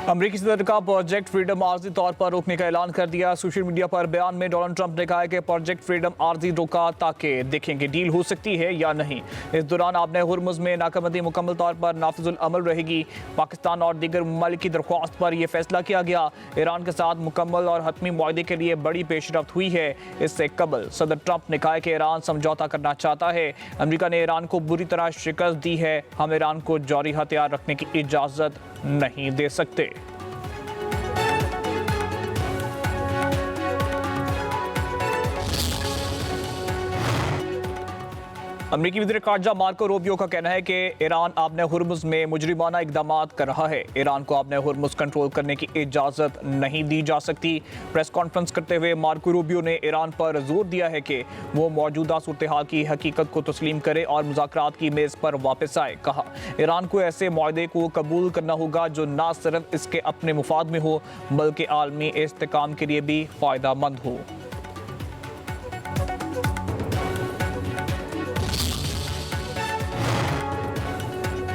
अमरीकी सदर का प्रोजेक्ट फ्रीडम आर्जी तौर पर रोकने का ऐलान कर दिया। सोशल मीडिया पर बयान में डोनाल्ड ट्रंप ने कहा है कि प्रोजेक्ट फ्रीडम आर्जी रोका ताकि देखेंगे डील हो सकती है या नहीं। इस दौरान आपने हुर्मुज़ में नाकाबंदी मुकम्मल तौर पर नाफिजुल अमल रहेगी। पाकिस्तान और दीगर ममालिक की दरख्वास्त पर यह फैसला किया गया। ईरान के साथ मुकम्मल और हतमी मुआहदे के लिए बड़ी पेशरफ्त हुई है। इससे कबल सदर ट्रंप ने कहा कि ईरान समझौता करना चाहता है। अमरीका ने ईरान को बुरी तरह शिकस्त दी है। हम ईरान को जौहरी हथियार रखने की इजाज़त नहीं दे सकते। अमरीकी वज़ीर ख़ारजा मार्को रूबियो का कहना है कि ईरान आपने हुर्मुज़ में मुजरिमाना इक़दाम कर रहा है। ईरान को आपने हुर्मुज़ कंट्रोल करने की इजाज़त नहीं दी जा सकती। प्रेस कॉन्फ्रेंस करते हुए मार्को रूबियो ने ईरान पर जोर दिया है कि वो मौजूदा सूरत हाल की हकीकत को तस्लीम करे और मुज़ाकरात की मेज़ पर वापस आए। कहा, ईरान को ऐसे मुआहदे को कबूल करना होगा जो न सिर्फ इसके अपने मुफाद में हो बल्कि आलमी इस्तेहकाम के लिए भी फ़ायदा मंद हो।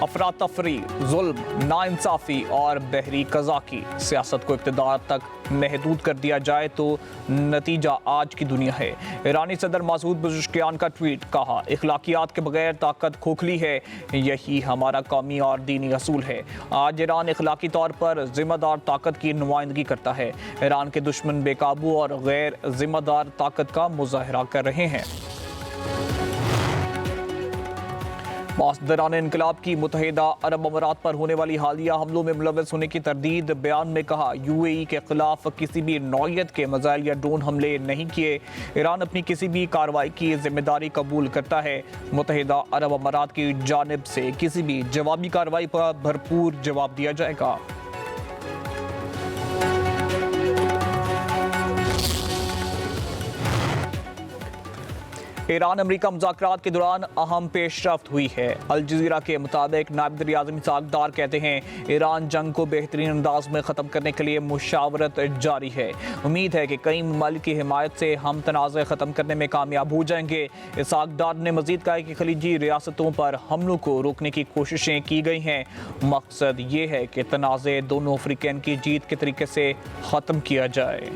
अफरा तफरी, जुल्म, नाइंसाफ़ी और बहरी कज़ाकी सियासत को इक़्तिदार तक महदूद कर दिया जाए तो नतीजा आज की दुनिया है। ईरानी सदर मसूद पेज़ेश्कियान का ट्वीट, कहा, इखलाकियात के बगैर ताकत खोखली है। यही हमारा कौमी और दीनी असूल है। आज ईरान इखलाकी तौर पर ज़िम्मेदार ताकत की नुमाइंदगी करता है। ईरान के दुश्मन बेकाबू और गैर ज़िम्मेदार ताकत का मुज़ाहरा कर रहे हैं। दौरान इनकलाब की मुत्तहिदा अरब अमारात पर होने वाली हालिया हमलों में मुलव्वस होने की तरदीद। बयान में कहा, UAE के खिलाफ किसी भी नौयत के मिसाइल या ड्रोन हमले नहीं किए। ईरान अपनी किसी भी कार्रवाई की जिम्मेदारी कबूल करता है। मुत्तहिदा अरब अमारात की जानिब से किसी भी जवाबी कार्रवाई पर भरपूर जवाब दिया जाएगा। ईरान अमरीका मुज़ाकरात के दौरान अहम पेशरफ्त हुई है। अल जज़ीरा के मुताबिक नायब वज़ीर-ए-आज़म इसहाक डार कहते हैं, ईरान जंग को बेहतरीन अंदाज में ख़त्म करने के लिए मुशावरत जारी है। उम्मीद है कि कई ममालिक की हिमायत से हम तनाज़े ख़त्म करने में कामयाब हो जाएंगे। इसहाक डार ने मज़ीद कहा कि खलीजी रियासतों पर हमलों को रोकने की कोशिशें की गई हैं। मकसद ये है कि तनाज़े दोनों अफ्रीकन की जीत के तरीके से ख़त्म किया जाए।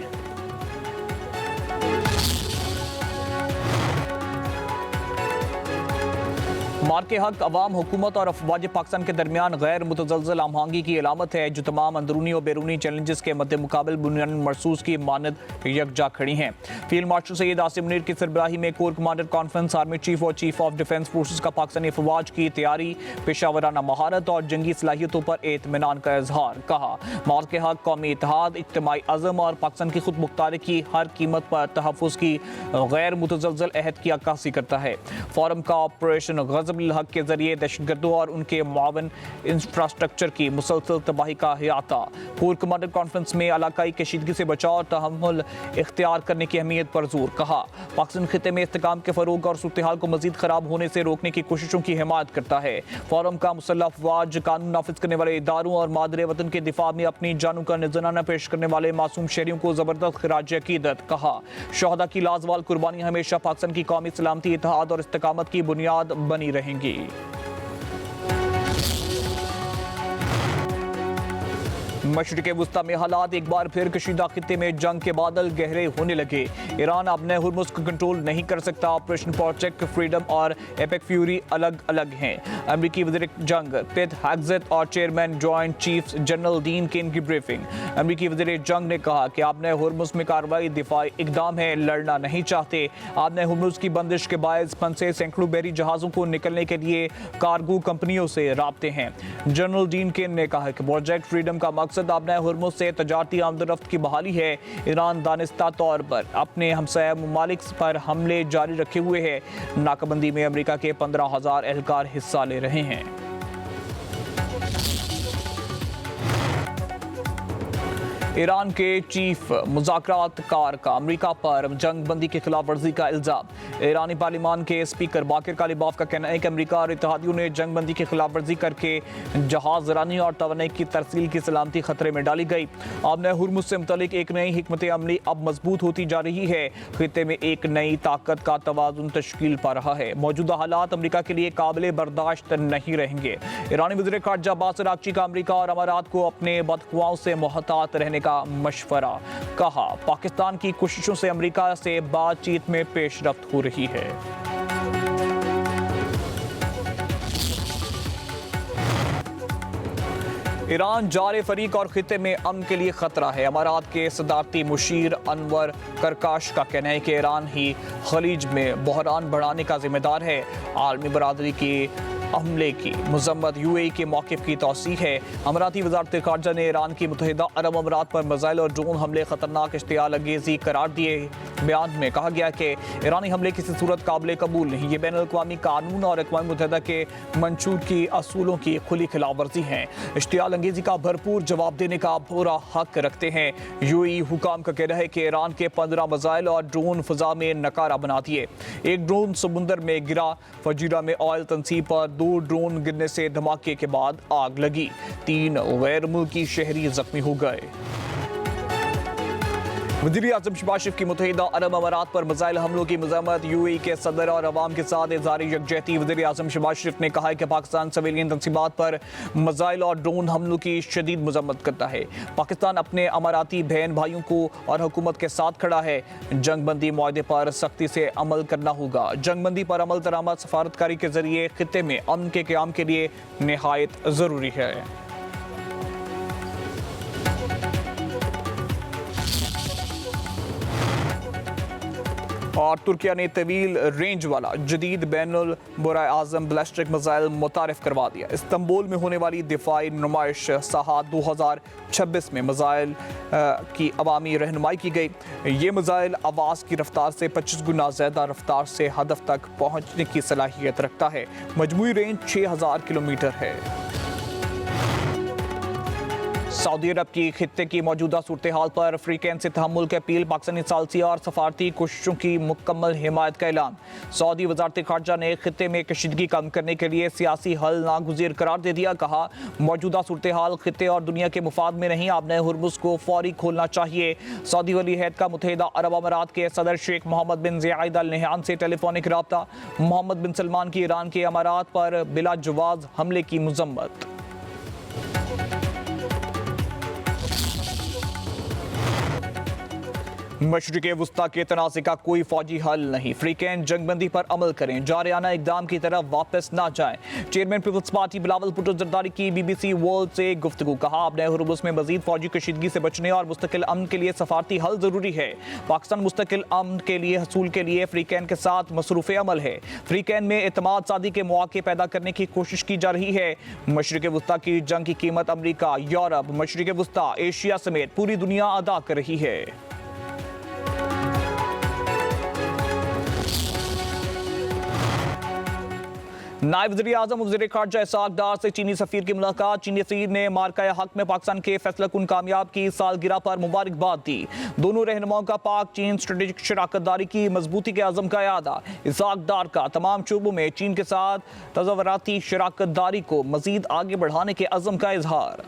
मार के हक अवाम, हुकूमत और अफवाज पाकिस्तान के दरमियान गैर मुतज़लज़ल हमआहंगी की अलामत है, जो तमाम अंदरूनी और बैरूनी चैलेंजेस के मद्दे मुकाबल बुनियादी मरसूस की मानद यकजा खड़ी हैं। फील्ड मार्शल सैयद आसिम मुनीर की सरबराही में core commander conference army chief और चीफ ऑफ डिफेंस फोर्सेस का पाकिस्तानी अफवाज की तैयारी, पेशावराना महारत और जंगी सलाहियतों पर एतमीनान का इजहार। कहा, मार के हक कौमी इत्तेहाद, इज्तिमाई अज़म और पाकिस्तान की खुद मुख्तारी की हर कीमत पर तहफ़्फ़ुज़ की गैर मुतज़लज़ल अहद की अक्कासी करता है। फोरम का ऑपरेशन गज़ब हक के जरिए दहशतगर्दों और उनके मुआवन इंफ्रास्ट्रक्चर की मुसलसल तबाही का अहाता। कोर कमांडर कॉन्फ्रेंस में इलाकाई कशीदगी से बचाव और तहम्मुल इख्तियार करने की अहमियत पर जोर। कहा, पाकिस्तान खिते में इस्तेहकाम के फरोग और सूरत हाल को मजीद खराब होने से रोकने की कोशिशों की हिमायत करता है। फोरम का मुसल्लह अफवाज कानून नाफिज करने वाले इदारों और मादरे वतन के दिफा में अपनी जानों का नजराना पेश करने वाले मासूम शहरियों को जबरदस्त खिराज अकीदत। कहा, शहदा की लाजवाल कुर्बानी हमेशा पाकिस्तान की कौमी सलामती, इत्तेहाद और इस्तेकामत की बुनियाद बनी रहेंगी। मशरिक़ वुस्ता में हालात एक बार फिर कशीदा खित्ते में जंग के बादल गहरे होने लगे। ईरान अब नए हुर्मुज़ को कंट्रोल नहीं कर सकता। ऑपरेशन प्रोजेक्ट फ्रीडम और एपिक फ्यूरी अलग अलग हैं। अमरीकी वज़ीर जंग पेट हेग्सेथ और chairman joint chiefs general Dan Caine की ब्रीफिंग। अमरीकी वज़ीर जंग ने कहा कि आपने हुर्मुज़ में कार्रवाई दिफाई इक़दाम है, लड़ना नहीं चाहते। आपने हुर्मुज़ की बंदिश के बायस फंसे सैकड़ों बहरी जहाज़ों को निकलने के लिए कार्गो कंपनियों से राब्ते हैं। जनरल डीन केन ने कहा कि प्रोजेक्ट फ्रीडम का मकसद आपने हुर्मुज़ से तजारती आमदरफ्त की बहाली है। ईरान दानिस्ता तौर पर अपने हमसाया ममालिक पर हमले जारी रखे हुए है। नाकाबंदी में अमेरिका के 15,000 एहलकार हिस्सा ले रहे हैं। ईरान के चीफ मुज़ाकरातकार का अमेरिका पर जंग बंदी की खिलाफ वर्जी का इल्ज़ाम। ईरानी पार्लिमान के स्पीकर बाकिर कालिबाफ का कहना है कि अमेरिका और इत्तेहादियों ने जंग बंदी की खिलाफ वर्जी करके जहाज रानी और तवानाई की तरसील की सलामती खतरे में डाली गई। आमने हुर्मुज से मुतालिक एक नई हिकमत अमली अब मजबूत होती जा रही है। खित्ते में एक नई ताकत का तवाज़ुन तश्कील पा रहा है। मौजूदा हालात अमेरिका के लिए काबिल बर्दाश्त नहीं रहेंगे। ईरानी वज़ीर ख़ारजा अब्बास अराग़ची का अमेरिका और अमारात को अपने बदखुआओं से मोहतात रहने का मशवरा। कहा, पाकिस्तान की कोशिशों से अमेरिका से बातचीत में पेशरफ्त हो रही है। ईरान जारे फरीक और खित्ते में अमन के लिए खतरा है। अमारात के सदारती मुशीर अनवर करकाश का कहना है कि ईरान ही खलीज में बहरान बढ़ाने का जिम्मेदार है। आलमी बरादरी की हमले की मजम्मत यूएई के मौक़िफ़ की तौसीह है। अमाराती वज़ारत ख़ारजा ने ईरान की मुत्तहिदा अरब अमारात पर मिसाइल और ड्रोन हमले खतरनाक इश्तियाल अंगेज़ी करार दिए। बयान में कहा गया कि ईरानी हमले किसी सूरत काबिल कबूल नहीं। ये बैनुल-अक़वामी कानून और अक़वाम मुत्तहिदा के मंशूर की असूलों की खुली खिलाफ वर्जी है। इश्तियाल अंगेज़ी का भरपूर जवाब देने का पूरा हक रखते हैं। यूएई हुकाम का कहना है कि ईरान के 15 मिसाइल और ड्रोन फ़ज़ा में नकारा बना दिए। एक ड्रोन समुंदर में गिरा। फजीरा में ऑयल तनसीब पर 2 ड्रोन गिरने से धमाके के बाद आग लगी। 3 गैर मुल्की शहरी जख्मी हो गए। वज़ीर आज़म शहबाज शरीफ की मुत्तहिदा अरब अमारात पर मिसाइल हमलों की मज़म्मत। यूएई के सदर और अवाम के साथ इज़हार यकजहती। वज़ीर आज़म शहबाज शरीफ ने कहा है कि पाकिस्तान सिविलियन तंसीबात पर मिसाइल और ड्रोन हमलों की शदीद मज़म्मत करता है। पाकिस्तान अपने अमाराती बहन भाइयों को और हुकूमत के साथ खड़ा है। जंग बंदी मुआहदे पर सख्ती से अमल करना होगा। जंग बंदी पर अमल दरामद सफारतकारी के जरिए खित्ते में अमन के क़याम के लिए निहायत ज़रूरी है। और तुर्किया ने तवील रेंज वाला जदीद बैनुल बुराए आज़म बैलिस्टिक मिसाइल मुतारिफ करवा दिया। इस्तांबुल में होने वाली दिफाई नुमाइश साहात 2026 में मिसाइल की अवामी रहनुमाई की गई। ये मिसाइल आवाज़ की रफ्तार से 25 गुना ज़्यादा रफ्तार से हदफ तक पहुँचने की सलाहियत रखता है। मजमूई रेंज 6000 किलोमीटर है। सऊदी अरब की खित्ते की मौजूदा सूरत हाल पर अफ्रीकन से तहम्मुल की अपील। पाकिस्तानी सालसी और सफारती कोशिशों की मुकम्मल हिमायत का ऐलान। सऊदी वज़ारत ख़ारजा ने खित्ते में कशीदगी कम करने के लिए सियासी हल नागुज़ीर करार दे दिया। कहा, मौजूदा सूरत हाल खित्ते और दुनिया के मुफाद में नहीं। आपने हुर्मुज़ को फौरी खोलना चाहिए। सऊदी वली अहद का मुत्तहिदा अरब अमारात के सदर शेख मोहम्मद बिन ज़ायद अल नहयान से टेलीफोनिक रब्ता। मोहम्मद बिन सलमान की ईरान के अमारात पर बिला जवाज़ हमले की मज़म्मत। मशरिक़ वुस्ता के तनाज़े का कोई फौजी हल नहीं। अफ्रीकन जंगबंदी पर अमल करें, जारियाना इकदाम की तरफ वापस ना जाएं। Chairman peoples party Bilawal Bhutto Zardari की BBC वर्ल्ड से गुफ्तगू। कहा, आपने हुर्मुज़ में मजीद फौजी कशीदगी से बचने और मुस्तकिल अमन के लिए सफारती हल ज़रूरी है। पाकिस्तान मुस्तकिल अमन के लिए हसूल के लिए अफ्रीकन के साथ मसरूफ़ अमल है। अफ्रीकन में एतमाद सादी के मौके पैदा करने की कोशिश की जा रही है। मशरिक़ वुस्ता की जंग की कीमत अमरीका, यूरोप, मशरिक़ वुस्ता, एशिया समेत पूरी दुनिया अदा कर रही है। नायब वज़ीर आज़म वज़ीर ख़ारजा इसहाक़ डार से चीनी सफ़ीर की मुलाकात। चीनी सफ़ीर ने मार्का हक में पाकिस्तान के फैसलाकुन कामयाब की सालगिरह पर मुबारकबाद दी। दोनों रहनुमाओं का पाक चीन स्ट्रेटेजिक शराकत दारी की मजबूती के अज़म का यादा। इसहाक़ डार का तमाम शोबों में चीन के साथ तज़व्वुराती शराकत दारी को मज़ीद आगे बढ़ाने के अज़म का इजहार।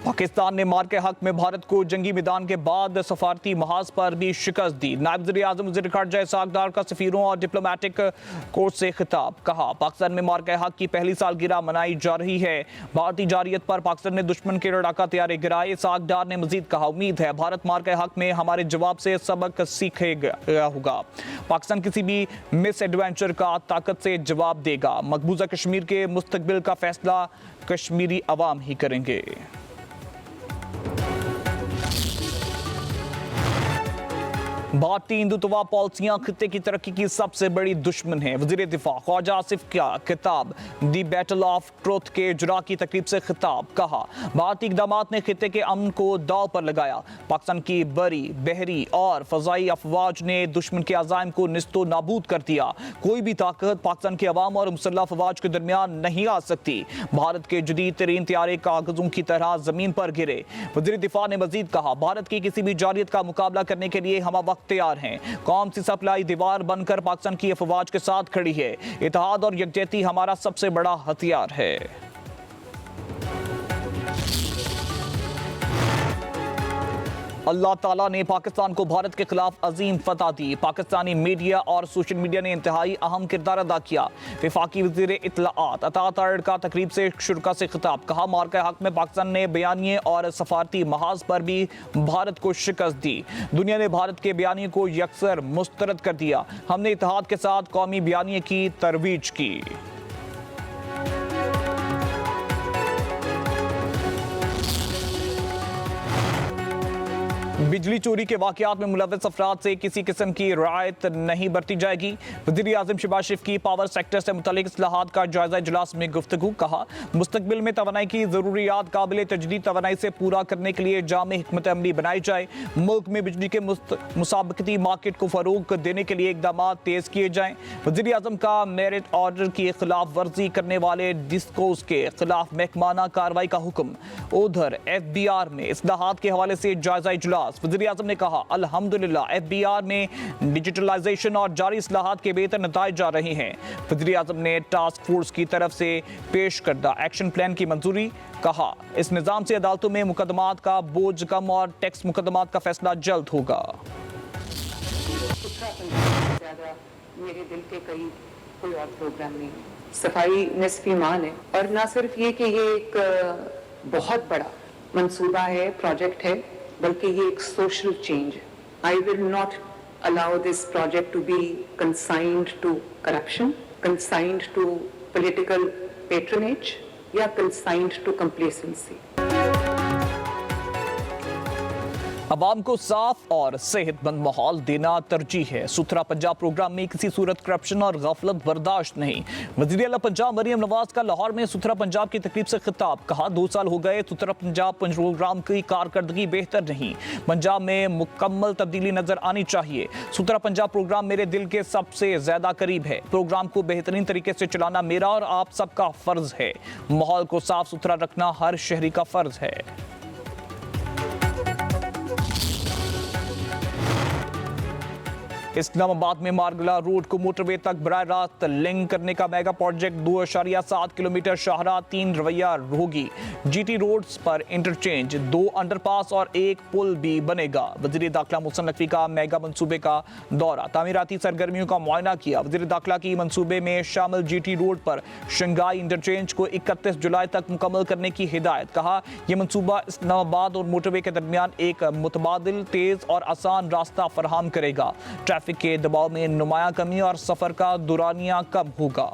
पाकिस्तान ने मार्के हक में भारत को जंगी मैदान के बाद सफारती महाज पर भी शिकस्त दी। नायब वज़ीर आज़म वज़ीर ख़ारजा इसहाक़ डार का सफ़ीरों और डिप्लोमेटिक कोर्ट से खिताब। कहा, पाकिस्तान में मार्के हक की पहली सालगिरह मनाई जा रही है। भारतीय जारियत पर पाकिस्तान ने दुश्मन के लड़ाका तैयारे गिराए। इसहाक़ डार ने मजीद कहा, उम्मीद है भारत मार्के हक में हमारे जवाब से सबक सीखेगा होगा। पाकिस्तान किसी भी मिस एडवेंचर का ताकत से जवाब देगा। मकबूजा कश्मीर के मुस्तकबिल का फैसला कश्मीरी अवाम ही करेंगे। भारतीय हिंदुत्व पॉलिसियां खित्ते की तरक्की की सबसे बड़ी दुश्मन है। वजीर दिफा ख्वाजा आसिफ का खिताब दी बैटल ऑफ ट्रुथ के इजरा की तकरीब से खिताब। कहा, भारतीय इक़दामात ने खित्ते के अमन को दाव पर लगाया। पाकिस्तान की बरी, बहरी और फजाई अफवाज ने दुश्मन के अज़ाइम को निस्तो नाबूद कर दिया। कोई भी ताकत पाकिस्तान के अवाम और मुसल्लह अफवाज के दरमियान नहीं आ सकती। भारत के जदीद तरीन तैयारे कागजों की तरह जमीन पर गिरे। वजीर दिफा ने मजीद कहा, भारत की किसी भी जारियत का मुकाबला करने के लिए हम वक्त तैयार हैं। कौम सी सप्लाई दीवार बनकर पाकिस्तान की अफवाज के साथ खड़ी है। इत्तेहाद और यकजहती हमारा सबसे बड़ा हथियार है। अल्लाह ताला ने पाकिस्तान को भारत के खिलाफ अजीम फतह दी। पाकिस्तानी मीडिया और सोशल मीडिया ने इंतहाई अहम किरदार अदा किया। वफाकी वज़ीर इत्तलाआत अता तारड़ का तकरीब से शुरा से खिताब। कहा, मार्का हक में पाकिस्तान ने बयानिए और सफारती महाज पर भी भारत को शिकस्त दी। दुनिया ने भारत के बयानिए को यकसर मुस्तरद कर दिया। हमने इत्तेहाद के साथ कौमी बयानिए की तरवीज की। बिजली चोरी के वाकयात में मुलव्वस अफराद से किसी किस्म की रियायत नहीं बरती जाएगी। वज़ीर आज़म शहबाज शरीफ की पावर सेक्टर से मुतालिक इस्लाहात का जायजा इजलास में गुफ्तगू। कहा, मुस्तकबिल में तवानाई की ज़रूरियात काबिल तजदीद तवानाई से पूरा करने के लिए जामे हिकमत अमली बनाई जाए। मुल्क में बिजली के मुसाबकती मार्केट को फ़रोग देने के लिए इक़दाम तेज़ किए जाएँ। वज़ीर आज़म का मेरिट ऑर्डर की खिलाफ वर्जी करने वाले डिस्कोस के खिलाफ महकमाना कार्रवाई का हुक्म। उधर FBR में इस्लाहात के हवाले से जायजा इजलास। वज़ीर आज़म ने कहा, अल्हम्दुलिल्लाह FBR में डिजिटलाइजेशन और जारी इस्लाहात के बेहतर नताइज जा रहे हैं। वज़ीर आज़म ने टास्क फोर्स की तरफ से पेश करदा एक्शन प्लान की मंजूरी। कहा, इस निज़ाम से अदालतों में मुकदमात का बोझ कम और टैक्स मुकदमात का फैसला जल्द होगा। मेरे दिल के करीब कोई और प्रोग्राम नहीं। सफाई निस्फ ईमान है, और ना सिर्फ ये कि ये एक बहुत बड़ा मंसूबा है, प्रोजेक्ट है, बल्कि ये एक सोशल चेंज है। I will not allow this project to be consigned to corruption, consigned to political patronage या कंसाइंड टू कंप्लेसेंसी। अवाम को साफ और सेहतमंद माहौल देना तरजीह है। सुथरा पंजाब प्रोग्राम में किसी सूरत करप्शन और गफलत बर्दाश्त नहीं। वज़ीर आला पंजाब मरियम नवाज का लाहौर में सुथरा पंजाब की तकरीब से खिताब। कहा, 2 साल हो गए सुथरा पंजाब प्रोग्राम की कारकर्दगी बेहतर नहीं। पंजाब में मुकम्मल तब्दीली नजर आनी चाहिए। सुथरा पंजाब प्रोग्राम मेरे दिल के सबसे ज्यादा करीब है। प्रोग्राम को बेहतरीन तरीके से चलाना मेरा और आप सबका फर्ज है। माहौल को साफ सुथरा रखना हर शहरी का फर्ज है। इस्लामाबाद में मारगला रोड को मोटरवे तक बराह रास्त लिंक करने का मेगा प्रोजेक्ट 2.7 किलोमीटर शाहरा 3 रवैया होगी। GT रोड्स पर इंटरचेंज, 2 अंडरपास और 1 पुल भी बनेगा। वज़ीर दाखिला मोहसिन नकवी का मेगा मंसूबे का दौरा। तामीराती सरगर्मियों का मुआयना किया। वज़ीर दाखिला की मंसूबे में शामिल GT रोड पर शंघाई इंटरचेंज को 31 जुलाई तक मुकम्मल करने की हिदायत। कहा, यह मंसूबा इस्लामाबाद और मोटरवे के दरमियान एक मुतबादिल, तेज और आसान रास्ता फराहम करेगा। ट्रैफिक के दबाव में नुमाया कमी और सफर का दुरानिया कम होगा।